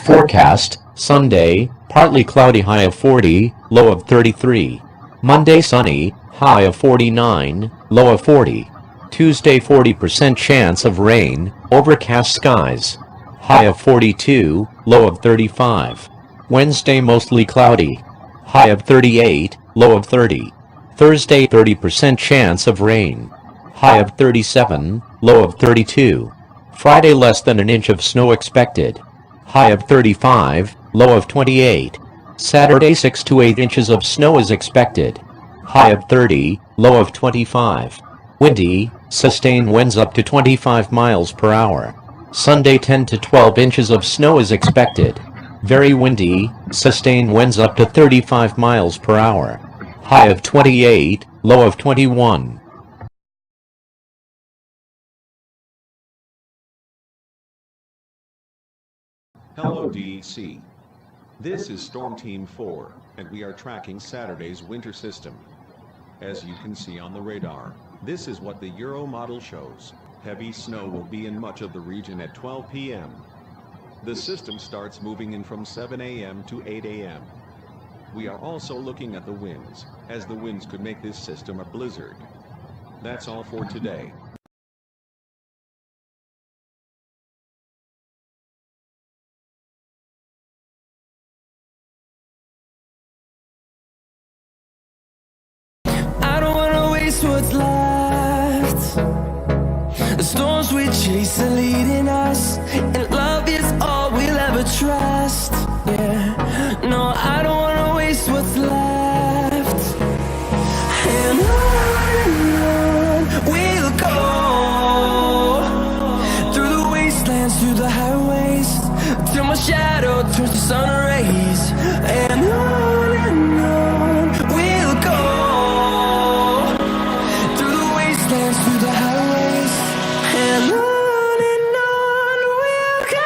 Forecast, Sunday, partly cloudy, high of 40, low of 33. Monday sunny, high of 49, low of 40. Tuesday 40% chance of rain, overcast skies. High of 42, low of 35. Wednesday mostly cloudy. High of 38, low of 30. Thursday 30% chance of rain. High of 37, low of 32. Friday less than an inch of snow expected. High of 35, low of 28. Saturday 6 to 8 inches of snow is expected. High of 30, low of 25. Windy, sustained winds up to 25 miles per hour. Sunday 10 to 12 inches of snow is expected. Very windy, sustained winds up to 35 miles per hour. High of 28, low of 21. Hello DC. This is Storm Team 4, and we are tracking Saturday's winter system. As you can see on the radar, this is what the Euro model shows. Heavy snow will be in much of the region at 12 p.m. The system starts moving in from 7 a.m. to 8 a.m. We are also looking at the winds, as the winds could make this system a blizzard. That's all for today. What's left? The storms we chase are leading us, and love is all we'll ever trust. Yeah, no, I don't wanna waste what's left. And on we'll go, through the wastelands, through the highways, till my shadow turns to sun rays. And on we'll go, through the highways, and on we'll go.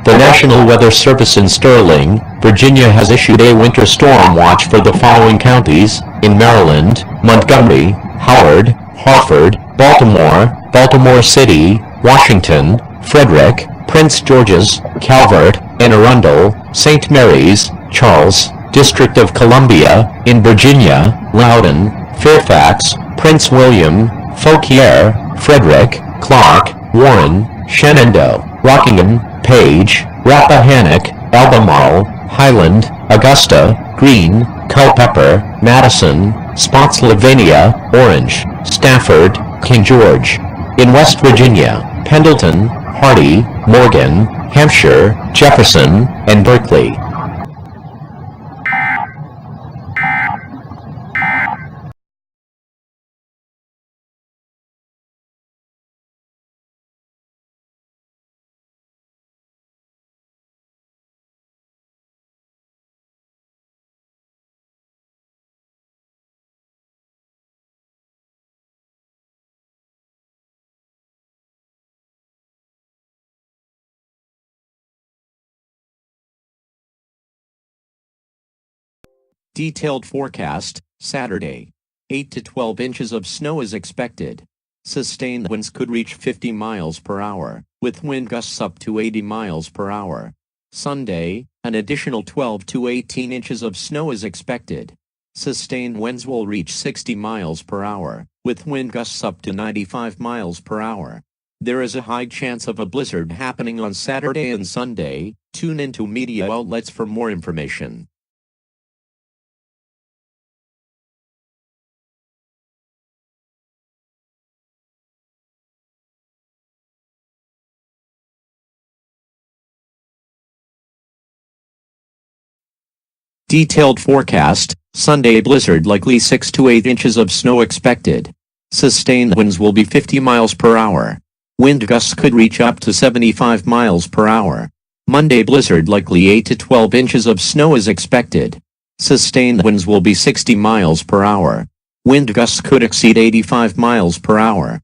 The National Weather Service in Sterling, Virginia has issued a winter storm watch for the following counties: in Maryland, Montgomery, Howard, Hartford, Baltimore, Baltimore City, Washington, Frederick, Prince George's, Calvert, Anne Arundel, St. Mary's, Charles, District of Columbia, in Virginia, Loudoun, Fairfax, Prince William, Fauquier, Frederick, Clark, Warren, Shenandoah, Rockingham, Page, Rappahannock, Albemarle, Highland, Augusta, Greene, Culpeper, Madison, Spotsylvania, Orange, Stafford, King George. In West Virginia, Pendleton, Hardy, Morgan, Hampshire, Jefferson, and Berkeley. Detailed forecast, Saturday. 8 to 12 inches of snow is expected. Sustained winds could reach 50 miles per hour, with wind gusts up to 80 miles per hour. Sunday, an additional 12 to 18 inches of snow is expected. Sustained winds will reach 60 miles per hour, with wind gusts up to 95 miles per hour. There is a high chance of a blizzard happening on Saturday and Sunday. Tune into media outlets for more information. Detailed forecast, Sunday blizzard likely 6 to 8 inches of snow expected. Sustained winds will be 50 miles per hour. Wind gusts could reach up to 75 miles per hour. Monday blizzard likely 8 to 12 inches of snow is expected. Sustained winds will be 60 miles per hour. Wind gusts could exceed 85 miles per hour.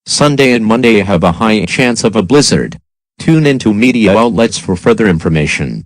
Sunday and Monday have a high chance of a blizzard. Tune into media outlets for further information.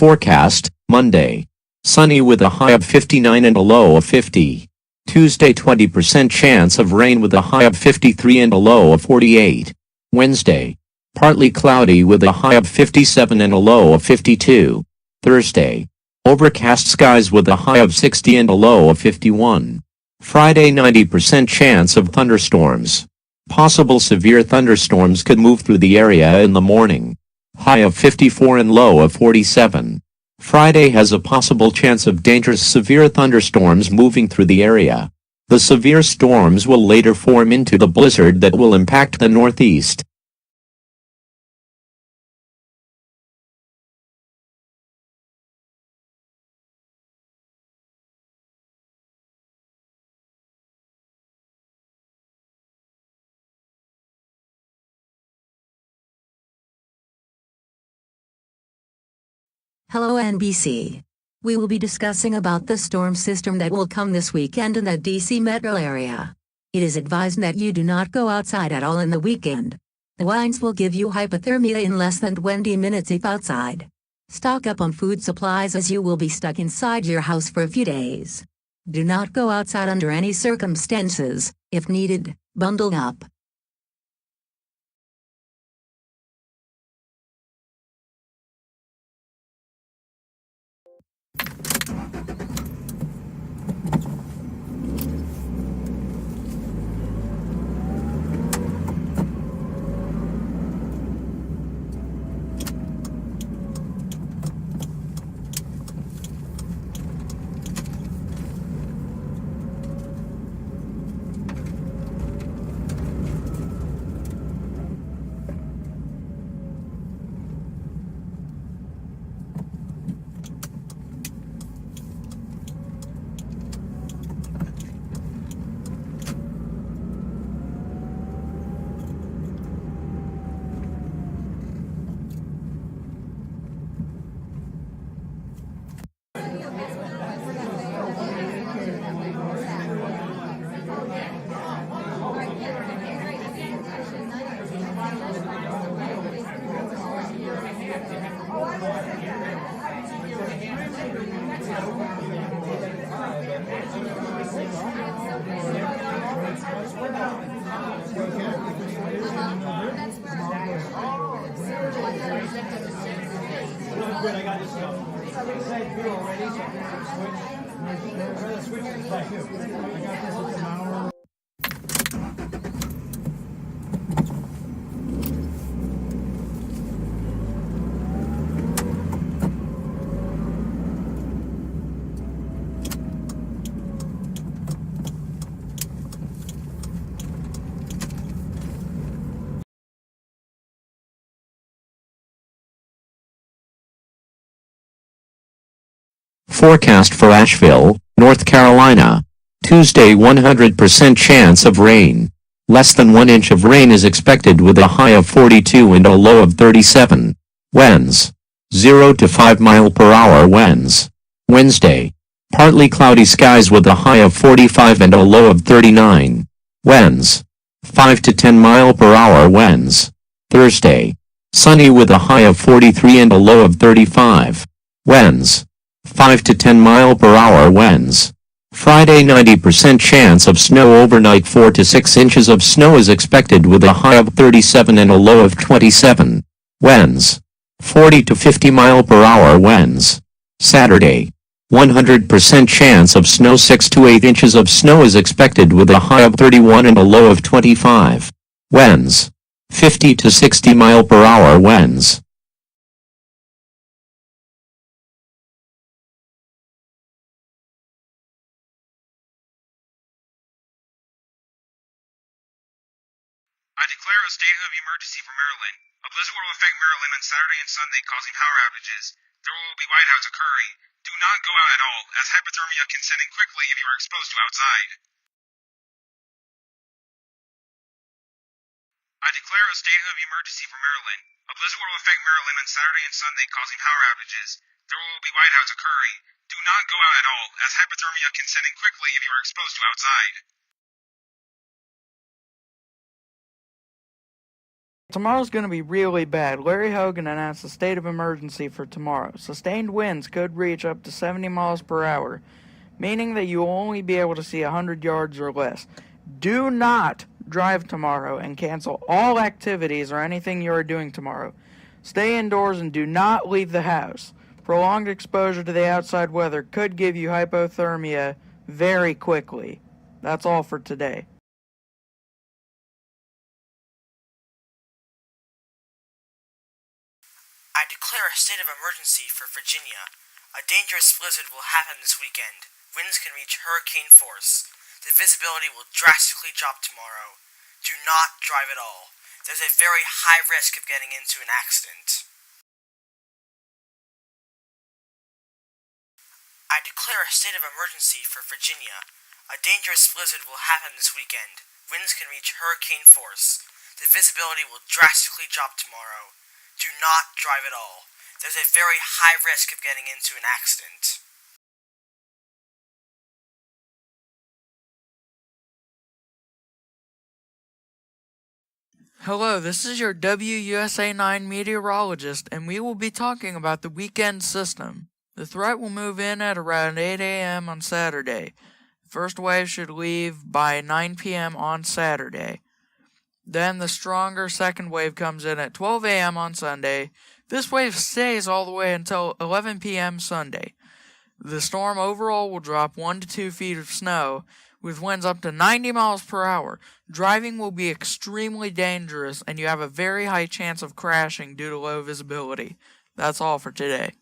Forecast, Monday. Sunny with a high of 59 and a low of 50. Tuesday 20% chance of rain with a high of 53 and a low of 48. Wednesday. Partly cloudy with a high of 57 and a low of 52. Thursday. Overcast skies with a high of 60 and a low of 51. Friday 90% chance of thunderstorms. Possible severe thunderstorms could move through the area in the morning. High of 54 and low of 47. Friday has a possible chance of dangerous severe thunderstorms moving through the area. The severe storms will later form into the blizzard that will impact the Northeast. Hello NBC. We will be discussing about the storm system that will come this weekend in the DC metro area. It is advised that you do not go outside at all in the weekend. The winds will give you hypothermia in less than 20 minutes if outside. Stock up on food supplies as you will be stuck inside your house for a few days. Do not go outside under any circumstances. If needed, bundle up. Forecast for Asheville, North Carolina. Tuesday 100% chance of rain. Less than 1 inch of rain is expected with a high of 42 and a low of 37. Winds. 0 to 5 mile per hour winds. Wednesday. Partly cloudy skies with a high of 45 and a low of 39. Winds. 5 to 10 mile per hour winds. Thursday. Sunny with a high of 43 and a low of 35. Winds. 5 to 10 mile per hour winds. Friday 90% chance of snow overnight. 4 to 6 inches of snow is expected with a high of 37 and a low of 27. Winds. 40 to 50 mile per hour winds. Saturday. 100% chance of snow. 6 to 8 inches of snow is expected with a high of 31 and a low of 25. Winds. 50 to 60 mile per hour winds. I declare a state of emergency for Maryland. A blizzard will affect Maryland on Saturday and Sunday, causing power outages. There will be whiteouts occurring. Do not go out at all, as hypothermia can set in quickly if you are exposed to outside. I declare a state of emergency for Maryland. A blizzard will affect Maryland on Saturday and Sunday, causing power outages. There will be whiteouts occurring. Do not go out at all, as hypothermia can set in quickly if you are exposed to outside. Tomorrow's going to be really bad. Larry Hogan announced a state of emergency for tomorrow. Sustained winds could reach up to 70 miles per hour, meaning that you will only be able to see 100 yards or less. Do not drive tomorrow and cancel all activities or anything you are doing tomorrow. Stay indoors and do not leave the house. Prolonged exposure to the outside weather could give you hypothermia very quickly. That's all for today. I declare a state of emergency for Virginia. A dangerous blizzard will happen this weekend. Winds can reach hurricane force. The visibility will drastically drop tomorrow. Do not drive at all. There's a very high risk of getting into an accident. I declare a state of emergency for Virginia. A dangerous blizzard will happen this weekend. Winds can reach hurricane force. The visibility will drastically drop tomorrow. Do not drive at all. There's a very high risk of getting into an accident. Hello, this is your WUSA 9 meteorologist, and we will be talking about the weekend system. The threat will move in at around 8 a.m. on Saturday. First wave should leave by 9 p.m. on Saturday. Then the stronger second wave comes in at 12 a.m. on Sunday. This wave stays all the way until 11 p.m. Sunday. The storm overall will drop 1 to 2 feet of snow, with winds up to 90 miles per hour. Driving will be extremely dangerous, and you have a very high chance of crashing due to low visibility. That's all for today.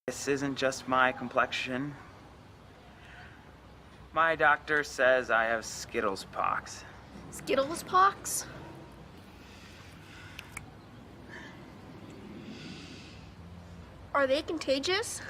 This isn't just my complexion. My doctor says I have Skittles pox. Skittles pox? Are they contagious?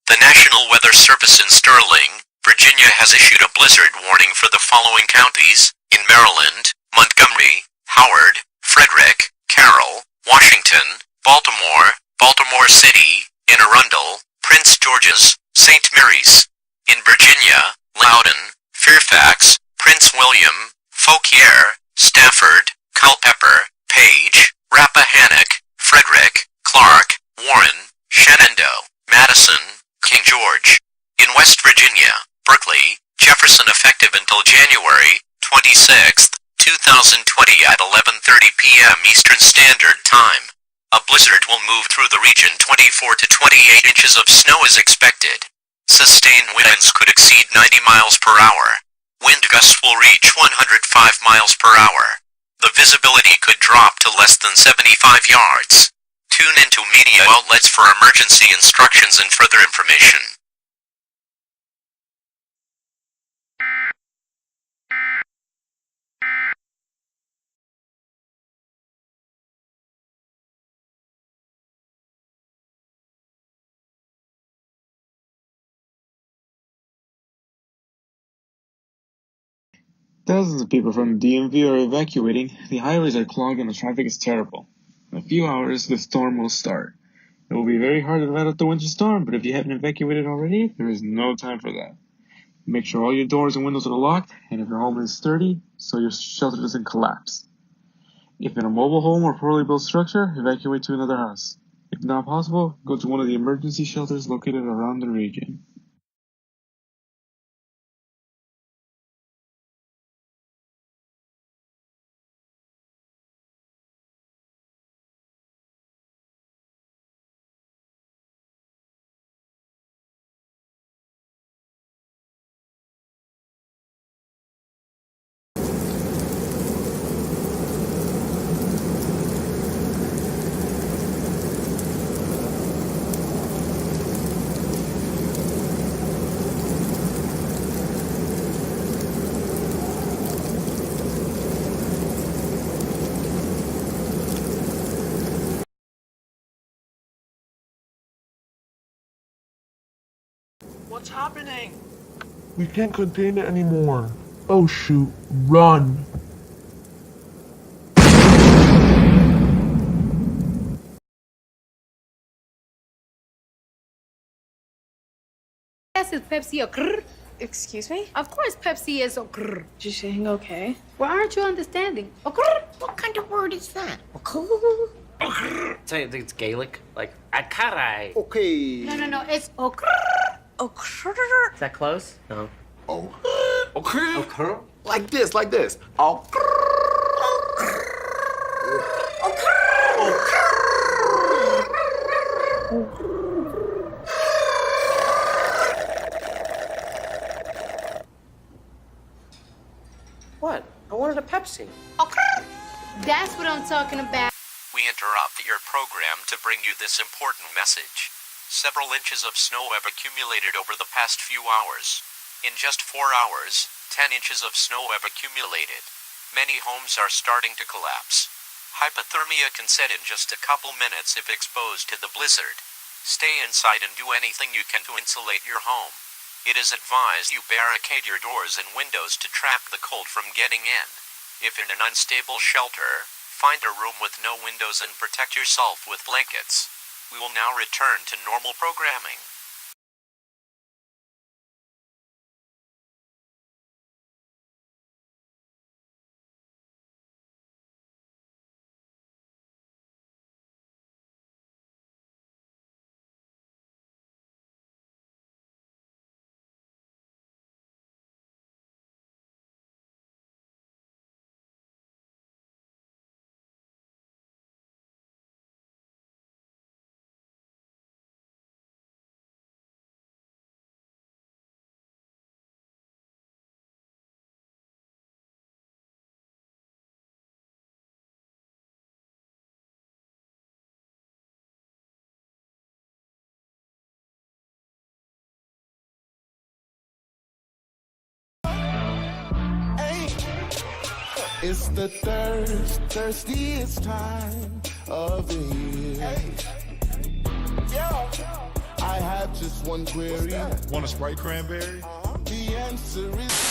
The National Weather Service in Sterling, Virginia has issued a blizzard warning for the following counties: in Maryland, Montgomery, Howard, Frederick, Carroll, Washington, Baltimore, Baltimore City, Anne Arundel, Prince George's, St. Mary's. In Virginia, Loudoun, Fairfax, Prince William, Fauquier, Stafford, Culpeper, Page, Rappahannock, Frederick, Clark, Warren, Shenandoah, Madison, King George. In West Virginia, Berkeley, Jefferson, effective until January 26, 2020 at 11:30 p.m. Eastern Standard Time. A blizzard will move through the region. 24 to 28 inches of snow is expected. Sustained winds could exceed 90 miles per hour. Wind gusts will reach 105 miles per hour. The visibility could drop to less than 75 yards. Tune into media outlets for emergency instructions and further information. Thousands of people from the DMV are evacuating. The highways are clogged and the traffic is terrible. In a few hours, the storm will start. It will be very hard to ride out the winter storm, but if you haven't evacuated already, there is no time for that. Make sure all your doors and windows are locked, and if your home is sturdy, so your shelter doesn't collapse. If in a mobile home or poorly built structure, evacuate to another house. If not possible, go to one of the emergency shelters located around the region. What's happening? We can't contain it anymore. Oh shoot, run! Yes, is Pepsi a grrr? Excuse me? Of course Pepsi is a grrr. You saying okay? Well, aren't you understanding? A grrr? What kind of word is that? A grrr? So you think it's Gaelic? Like, akarai. Okay. No, it's a grrr. Oh, grrr. Is that close? No. Oh. Okay. Okay. Like this. Oh. What? I wanted a Pepsi. A grrr. That's what I'm talking about. We interrupt your program to bring you this important message. Several inches of snow have accumulated over the past few hours. In just 4 hours, 10 inches of snow have accumulated. Many homes are starting to collapse. Hypothermia can set in just a couple minutes if exposed to the blizzard. Stay inside and do anything you can to insulate your home. It is advised you barricade your doors and windows to trap the cold from getting in. If in an unstable shelter, find a room with no windows and protect yourself with blankets. We will now return to normal programming. It's the thirstiest time of the year. I have just one query. Want a Sprite cranberry? The answer is...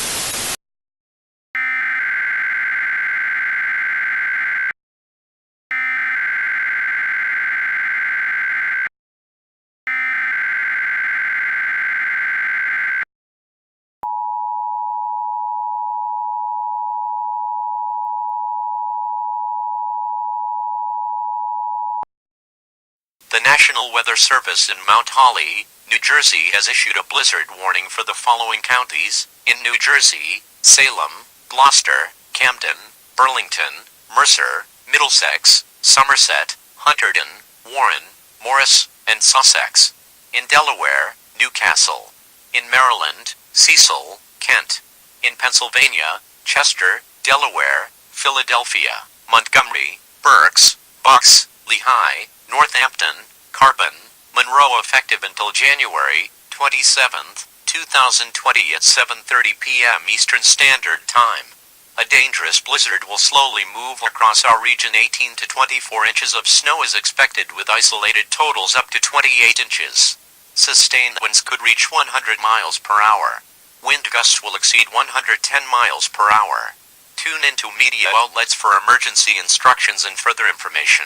The National Weather Service in Mount Holly, New Jersey has issued a blizzard warning for the following counties: in New Jersey, Salem, Gloucester, Camden, Burlington, Mercer, Middlesex, Somerset, Hunterdon, Warren, Morris, and Sussex. In Delaware, Newcastle. In Maryland, Cecil, Kent. In Pennsylvania, Chester, Delaware, Philadelphia, Montgomery, Berks, Bucks, Lehigh, Northampton, Carbon, Monroe, effective until January 27, 2020 at 7:30 p.m. Eastern Standard Time. A dangerous blizzard will slowly move across our region. 18 to 24 inches of snow is expected, with isolated totals up to 28 inches. Sustained winds could reach 100 miles per hour. Wind gusts will exceed 110 miles per hour. Tune into media outlets for emergency instructions and further information.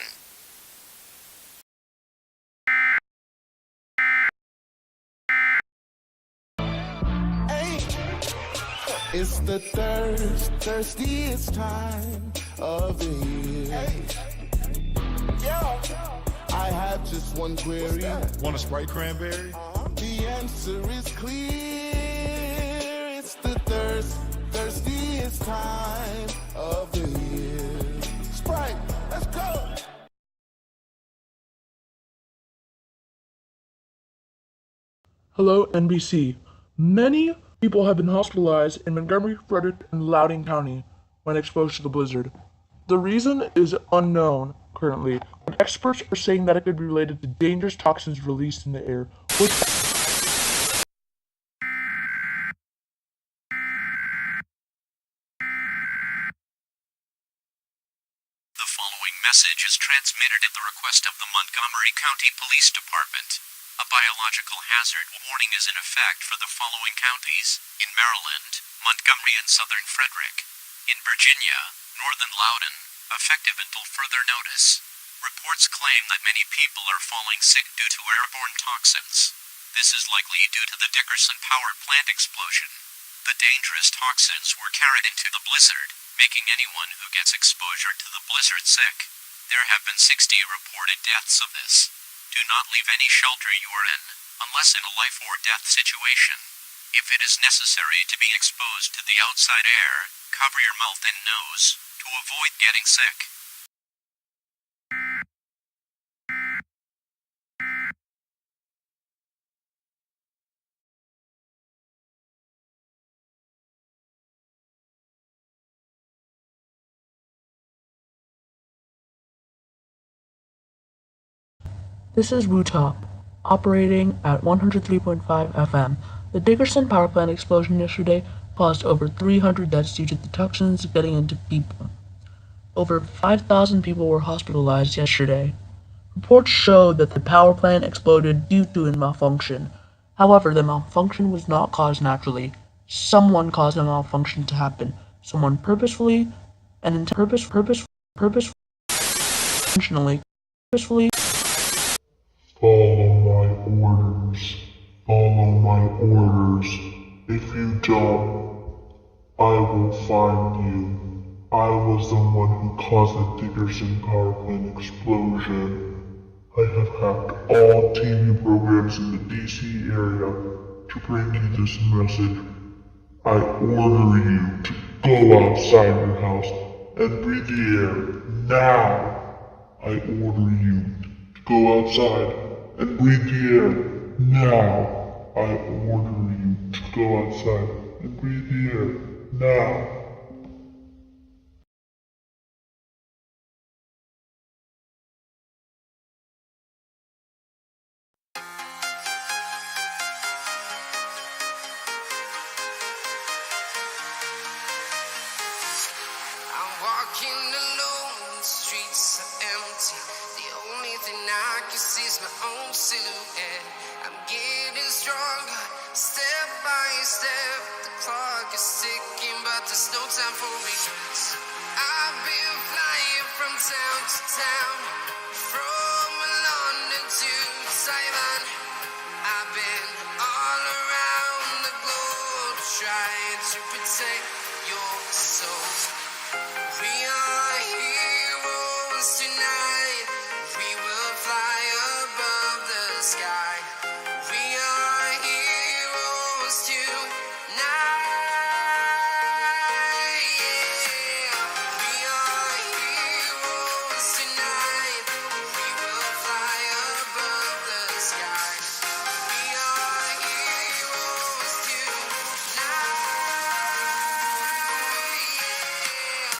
It's the thirstiest time of the year. I have just one query. Want a Sprite cranberry? The answer is clear. It's the thirstiest time of the year. Sprite, let's go! Hello, NBC. Many people have been hospitalized in Montgomery, Frederick, and Loudoun County when exposed to the blizzard. The reason is unknown currently, but experts are saying that it could be related to dangerous toxins released in the air, which The following message is transmitted at the request of the Montgomery County Police Department. A biological hazard warning is in effect for the following counties: in Maryland, Montgomery, and southern Frederick. In Virginia, northern Loudoun, effective until further notice. Reports claim that many people are falling sick due to airborne toxins. This is likely due to the Dickerson power plant explosion. The dangerous toxins were carried into the blizzard, making anyone who gets exposure to the blizzard sick. There have been 60 reported deaths of this. Do not leave any shelter you are in, unless in a life or death situation. If it is necessary to be exposed to the outside air, cover your mouth and nose, to avoid getting sick. This is Rooftop, operating at 103.5 FM. The Dickerson power plant explosion yesterday caused over 300 deaths due to the toxins getting into people. Over 5,000 people were hospitalized yesterday. Reports showed that the power plant exploded due to a malfunction. However, the malfunction was not caused naturally. Someone caused the malfunction to happen. Someone purposefully and intentionally. Follow my orders. Follow my orders. If you don't, I will find you. I was the one who caused the Dickerson power plant explosion. I have hacked all TV programs in the DC area to bring you this message. I order you to go outside your house and breathe the air now. I order you to go outside and breathe the air now. I order you to go outside and breathe the air now. I'm walking alone, the streets are empty. The only thing I can see is my own silhouette. I'm getting stronger, step by step. The clock is ticking, but there's no time for regrets. I've been flying from town to town, from London to Taiwan. I've been all around the globe trying to protect your soul. We are heroes tonight.